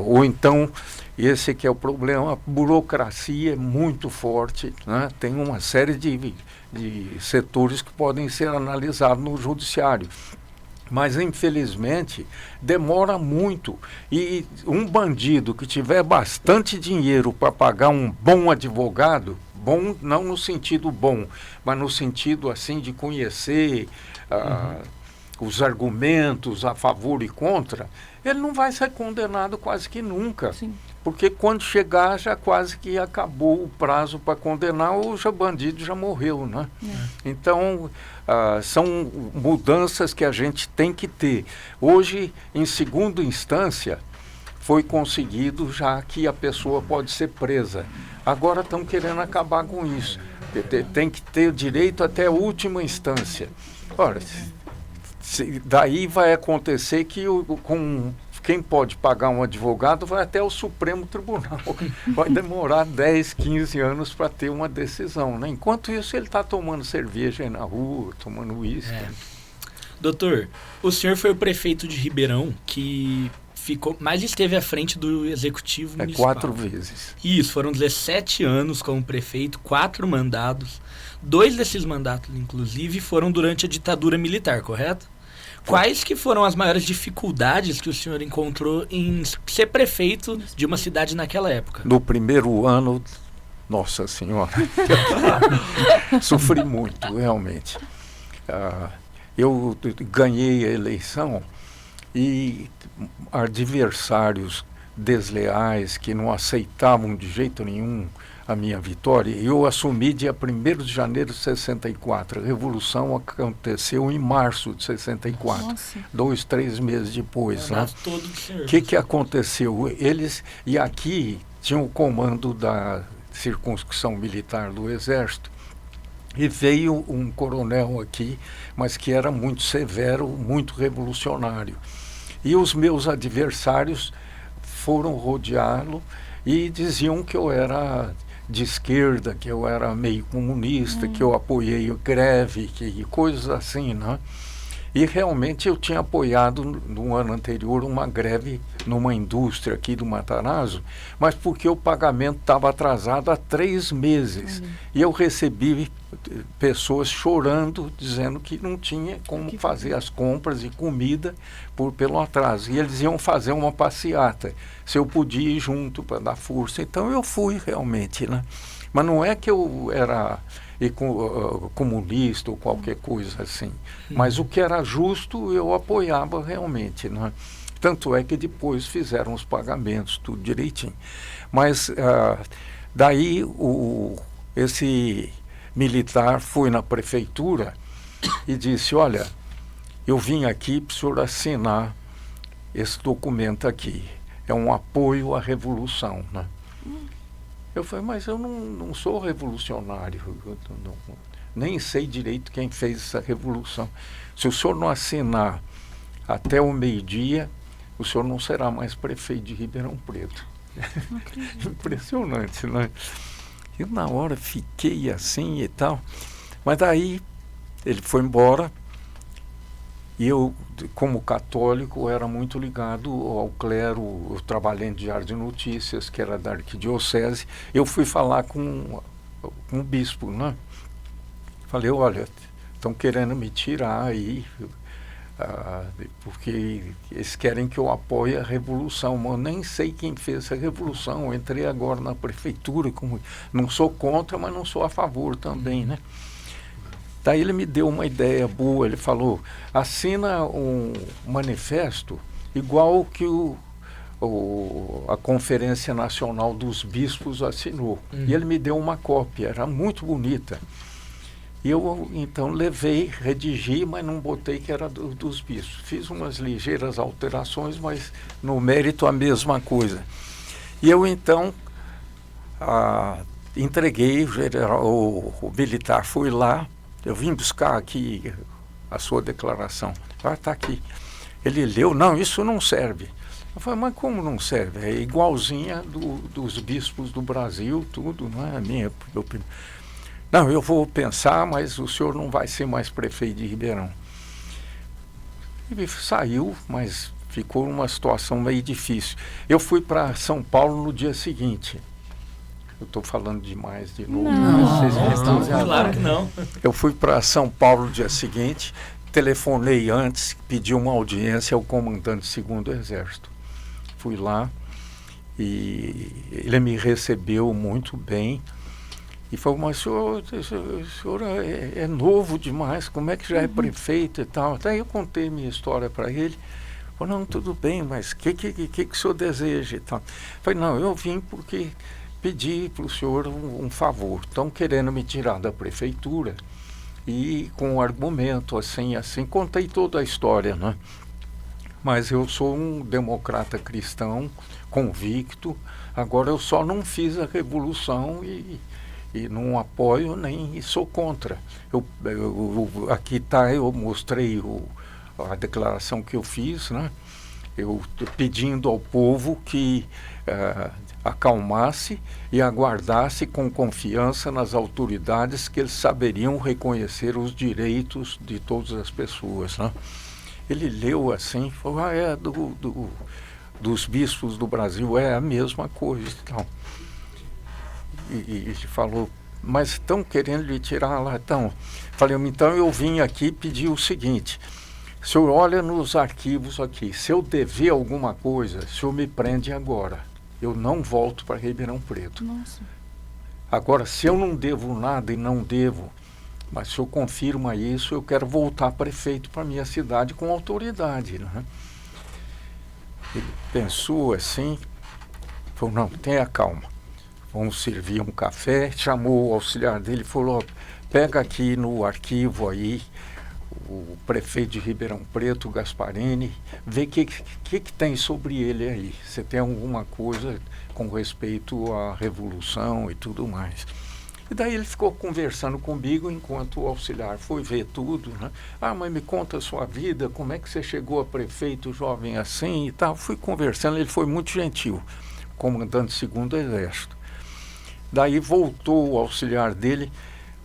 ou então, esse que é o problema, a burocracia é muito forte, né? Tem uma série de setores que podem ser analisados no judiciário. Mas, infelizmente, demora muito. E um bandido que tiver bastante dinheiro para pagar um bom advogado, bom não no sentido bom, mas no sentido assim de conhecer os argumentos a favor e contra, ele não vai ser condenado quase que nunca. Sim. Porque quando chegar já quase que acabou o prazo para condenar, o bandido já morreu, né? Então, são mudanças que a gente tem que ter. Hoje, em segunda instância, foi conseguido já que a pessoa pode ser presa. Agora estão querendo acabar com isso. Tem que ter direito até a última instância. Ora, daí vai acontecer que quem pode pagar um advogado vai até o Supremo Tribunal. Vai demorar 10, 15 anos para ter uma decisão, né? Enquanto isso, ele está tomando cerveja aí na rua, tomando uísque. Doutor, o senhor foi o prefeito de Ribeirão que mais esteve à frente do Executivo Municipal. 4 vezes. Isso, foram 17 anos como prefeito, 4 mandados. 2 desses mandatos, inclusive, foram durante a ditadura militar, correto? Quais que foram as maiores dificuldades que o senhor encontrou em ser prefeito de uma cidade naquela época? No primeiro ano, nossa senhora, sofri muito, realmente. Eu ganhei a eleição e adversários desleais que não aceitavam de jeito nenhum a minha vitória. Eu assumi dia 1º de janeiro de 64. A Revolução aconteceu em março de 64. Nossa. 2, 3 meses depois. Né? O que aconteceu? E aqui tinha o comando da circunscrição militar do Exército. E veio um coronel aqui, mas que era muito severo, muito revolucionário. E os meus adversários foram rodeá-lo e diziam que eu era de esquerda, que eu era meio comunista, que eu apoiei greve, coisas assim, né? E realmente eu tinha apoiado no ano anterior uma greve numa indústria aqui do Matarazzo, mas porque o pagamento estava atrasado há 3 meses. E eu recebi pessoas chorando, dizendo que não tinha como fazer as compras e comida pelo atraso. E eles iam fazer uma passeata, se eu podia ir junto para dar força. Então eu fui realmente, né? Mas não é que eu era comunista ou qualquer coisa assim. Mas o que era justo eu apoiava realmente, né? Tanto é que depois fizeram os pagamentos, tudo direitinho. Mas daí esse militar foi na prefeitura e disse, olha, eu vim aqui para o senhor assinar esse documento aqui. É um apoio à revolução, né? Eu falei, mas eu não sou revolucionário, nem sei direito quem fez essa revolução. Se o senhor não assinar até o meio-dia, o senhor não será mais prefeito de Ribeirão Preto. Impressionante, né? Eu na hora fiquei assim e tal. Mas daí ele foi embora e eu, como católico, era muito ligado ao clero. Eu trabalhei em Diário de Notícias, que era da arquidiocese. Eu fui falar com o bispo, né? Falei, olha, estão querendo me tirar aí, porque eles querem que eu apoie a revolução. Mas eu nem sei quem fez a revolução. Eu entrei agora na prefeitura, não sou contra, mas não sou a favor também, né? Daí ele me deu uma ideia boa. Ele falou, assina um manifesto igual que a Conferência Nacional dos Bispos assinou. E ele me deu uma cópia, era muito bonita. E eu, então, redigi, mas não botei que era dos bispos. Fiz umas ligeiras alterações, mas no mérito a mesma coisa. E eu, então, entreguei, o militar foi lá, eu vim buscar aqui a sua declaração. Está aqui. Ele leu, não, isso não serve. Eu falei, mas como não serve? É igualzinha dos bispos do Brasil, tudo, não é a minha opinião. Não, eu vou pensar, mas o senhor não vai ser mais prefeito de Ribeirão. Ele saiu, mas ficou numa situação meio difícil. Eu fui para São Paulo no dia seguinte. Eu estou falando demais de novo. Claro que não. Eu fui para São Paulo no dia seguinte, telefonei antes, pedi uma audiência ao comandante do 2º Exército. Fui lá e ele me recebeu muito bem. E falou, mas o senhor é novo demais, como é que já é prefeito e tal? Até eu contei minha história para ele. Falou, não, tudo bem, mas o que o senhor deseja e tal? Falei, não, eu vim porque pedi para o senhor um favor. Estão querendo me tirar da prefeitura e com um argumento assim, contei toda a história, né? Mas eu sou um democrata cristão, convicto, agora eu só não fiz a revolução e não apoio nem sou contra. Aqui está, eu mostrei a declaração que eu fiz, né? Eu pedindo ao povo que acalmasse e aguardasse com confiança nas autoridades, que eles saberiam reconhecer os direitos de todas as pessoas, né? Ele leu assim, falou, dos bispos do Brasil é a mesma coisa. Então, e falou, mas estão querendo lhe tirar lá, então. Falei, então eu vim aqui pedir o seguinte, o senhor olha nos arquivos aqui, se eu dever alguma coisa, o senhor me prende agora, eu não volto para Ribeirão Preto. Nossa. Agora, se eu não devo nada e não devo, mas se eu confirma isso, eu quero voltar prefeito para minha cidade com autoridade, né? Ele pensou assim, falou, não, tenha calma. Vamos servir um café, chamou o auxiliar dele e falou, pega aqui no arquivo aí o prefeito de Ribeirão Preto, Gasparini, vê o que tem sobre ele aí. Você tem alguma coisa com respeito à revolução e tudo mais. E daí ele ficou conversando comigo enquanto o auxiliar foi ver tudo, né? Mas me conta a sua vida, como é que você chegou a prefeito jovem assim e tal. Fui conversando, ele foi muito gentil, comandante do 2º Exército. Daí voltou o auxiliar dele,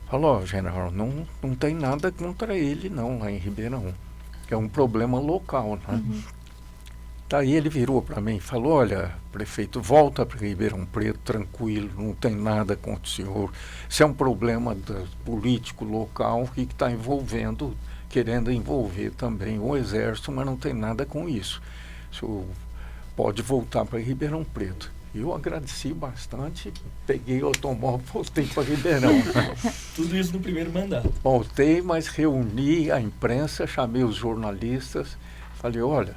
falou, general, não tem nada contra ele não, lá em Ribeirão. É um problema local, né? Daí ele virou para mim e falou, olha, prefeito, volta para Ribeirão Preto, tranquilo, não tem nada contra o senhor. Isso é um problema político local que está envolvendo, querendo envolver também o Exército, mas não tem nada com isso. O senhor pode voltar para Ribeirão Preto. Eu agradeci bastante, peguei o automóvel, voltei para Ribeirão. Tudo isso no primeiro mandato. Voltei, mas reuni a imprensa, chamei os jornalistas, falei, olha,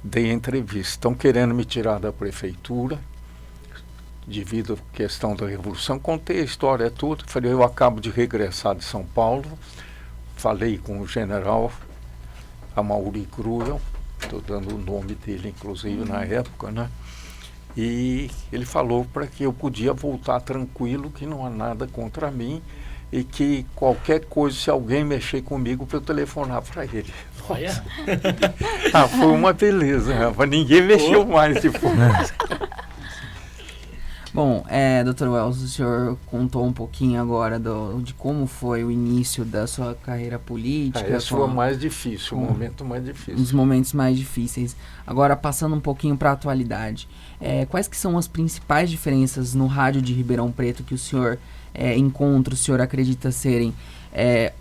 dei entrevista, estão querendo me tirar da prefeitura, devido à questão da revolução, contei a história toda, falei, eu acabo de regressar de São Paulo, falei com o general Amaury Cruel, estou dando o nome dele, inclusive, na época, né? E ele falou para que eu podia voltar tranquilo, que não há nada contra mim e que qualquer coisa, se alguém mexer comigo, para eu telefonar para ele. Olha. Foi uma beleza, rapaz. Ninguém mexeu mais depois. Bom, Dr. Wells, o senhor contou um pouquinho agora de como foi o início da sua carreira política. Esse foi o mais difícil, o momento mais difícil. Os momentos mais difíceis. Agora, passando um pouquinho para a atualidade, quais que são as principais diferenças no rádio de Ribeirão Preto que o senhor encontra, o senhor acredita serem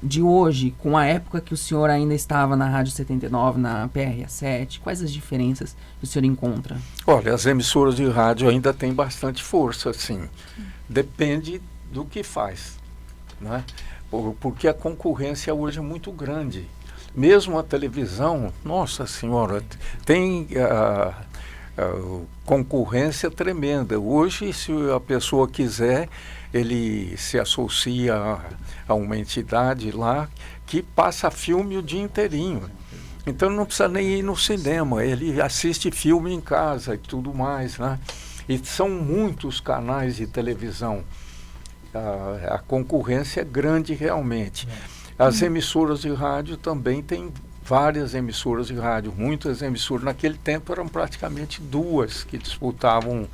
de hoje, com a época que o senhor ainda estava na Rádio 79, na PRA7, quais as diferenças que o senhor encontra? Olha, as emissoras de rádio ainda têm bastante força, sim. Depende do que faz, né? Porque a concorrência hoje é muito grande. Mesmo a televisão, nossa senhora, tem concorrência tremenda. Hoje, se a pessoa quiser, ele se associa a uma entidade lá que passa filme o dia inteirinho. Então não precisa nem ir no cinema, ele assiste filme em casa e tudo mais, né? E são muitos canais de televisão. A concorrência é grande realmente. As emissoras de rádio também têm várias emissoras de rádio, muitas emissoras. Naquele tempo eram praticamente 2 que disputavam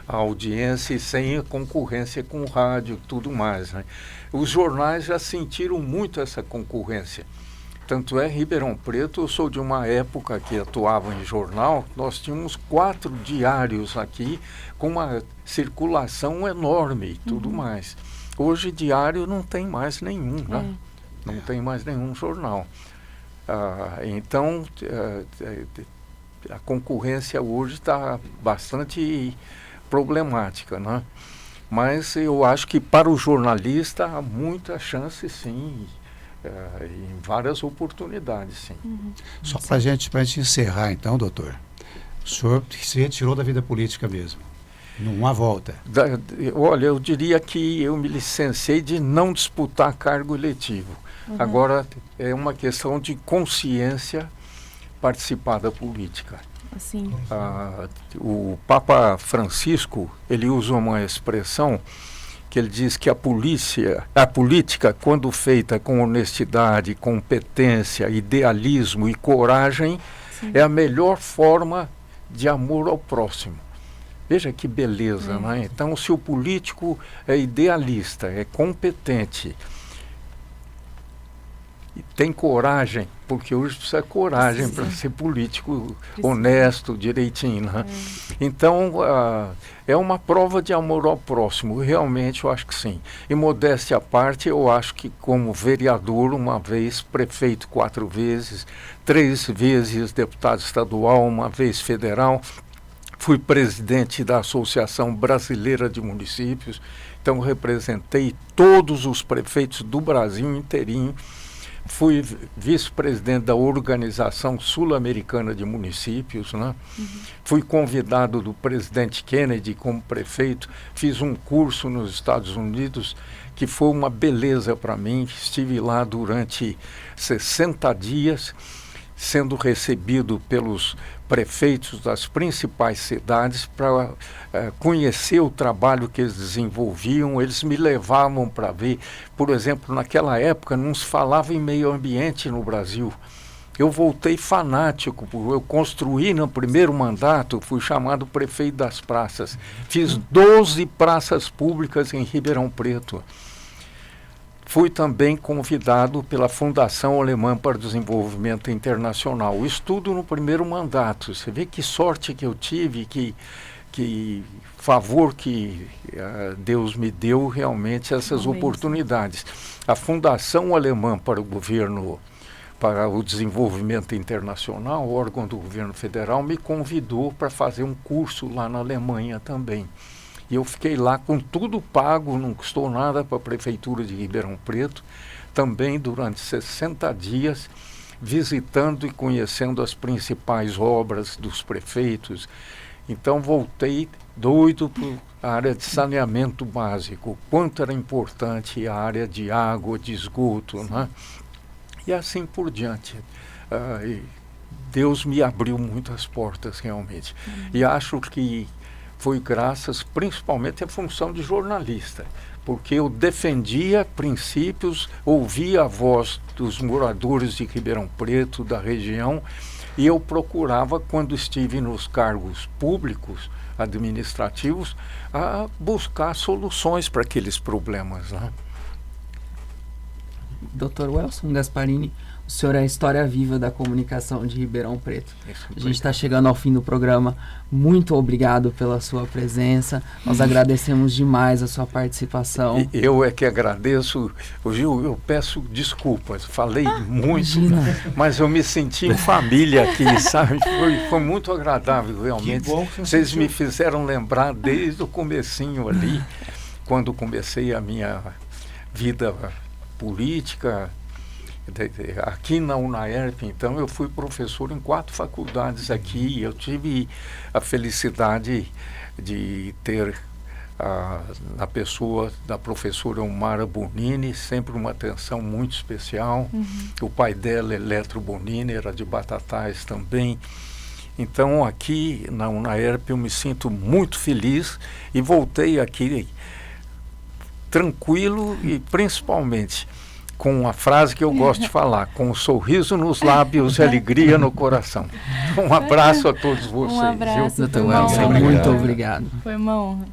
a audiência e sem a concorrência com o rádio e tudo mais, né? Os jornais já sentiram muito essa concorrência. Tanto Ribeirão Preto, eu sou de uma época que atuava em jornal, nós tínhamos 4 diários aqui com uma circulação enorme e tudo mais. Hoje diário não tem mais nenhum, né? Não tem mais nenhum jornal. Então, a concorrência hoje está bastante problemática, né? Mas eu acho que para o jornalista há muita chance, sim, em várias oportunidades, sim. Só para a gente encerrar, então, doutor, o senhor se retirou da vida política mesmo, numa volta. Olha, eu diria que eu me licenciei de não disputar cargo eletivo. Agora, é uma questão de consciência participar da política. Assim. O Papa Francisco, ele usa uma expressão que ele diz que a política, quando feita com honestidade, competência, idealismo e coragem, é a melhor forma de amor ao próximo. Veja que beleza, né? Então, se o político é idealista, é competente, e tem coragem, porque hoje precisa coragem para ser político honesto, direitinho, né? Então, é uma prova de amor ao próximo, realmente eu acho que sim. E modéstia à parte, eu acho que como vereador, uma vez, prefeito 4 vezes, 3 vezes deputado estadual, uma vez federal, fui presidente da Associação Brasileira de Municípios, então representei todos os prefeitos do Brasil inteirinho. Fui vice-presidente da Organização Sul-Americana de Municípios, né? Fui convidado do presidente Kennedy como prefeito, fiz um curso nos Estados Unidos que foi uma beleza para mim. Estive lá durante 60 dias, sendo recebido pelos prefeitos das principais cidades para conhecer o trabalho que eles desenvolviam. Eles me levavam para ver, por exemplo, naquela época não se falava em meio ambiente no Brasil. Eu voltei fanático, eu construí no primeiro mandato, fui chamado prefeito das praças. Fiz 12 praças públicas em Ribeirão Preto. Fui também convidado pela Fundação Alemã para o Desenvolvimento Internacional. Estudo no primeiro mandato. Você vê que sorte que eu tive, que favor que Deus me deu realmente essas oportunidades. A Fundação Alemã para o Desenvolvimento Internacional, órgão do governo federal, me convidou para fazer um curso lá na Alemanha também. E eu fiquei lá com tudo pago, não custou nada para a Prefeitura de Ribeirão Preto, também durante 60 dias, visitando e conhecendo as principais obras dos prefeitos. Então voltei doido para a área de saneamento básico, quanto era importante a área de água, de esgoto, né? E assim por diante. Deus me abriu muitas portas realmente. E acho que foi graças principalmente à função de jornalista, porque eu defendia princípios, ouvia a voz dos moradores de Ribeirão Preto, da região, e eu procurava, quando estive nos cargos públicos, administrativos, a buscar soluções para aqueles problemas, né? Dr. Welson Gasparini, o senhor é a história viva da comunicação de Ribeirão Preto. A gente está chegando ao fim do programa. Muito obrigado pela sua presença. Nós agradecemos demais a sua participação. Eu é que agradeço. Gil, eu peço desculpas. Falei muito, imagina. Mas eu me senti em família aqui, sabe? Foi muito agradável, realmente. Que bom que vocês me fizeram lembrar desde o comecinho ali, quando comecei a minha vida política, aqui na UNAERP. Então eu fui professor em 4 faculdades aqui. Eu tive a felicidade de ter na pessoa da professora Umara Bonini sempre uma atenção muito especial. O pai dela, Eletro Bonini, era de Batatais também. Então aqui na UNAERP eu me sinto muito feliz e voltei aqui tranquilo e principalmente com a frase que eu gosto de falar, com um sorriso nos lábios e alegria no coração. Um abraço a todos vocês. Um abraço, Dr. Welson, muito obrigado. Foi uma honra.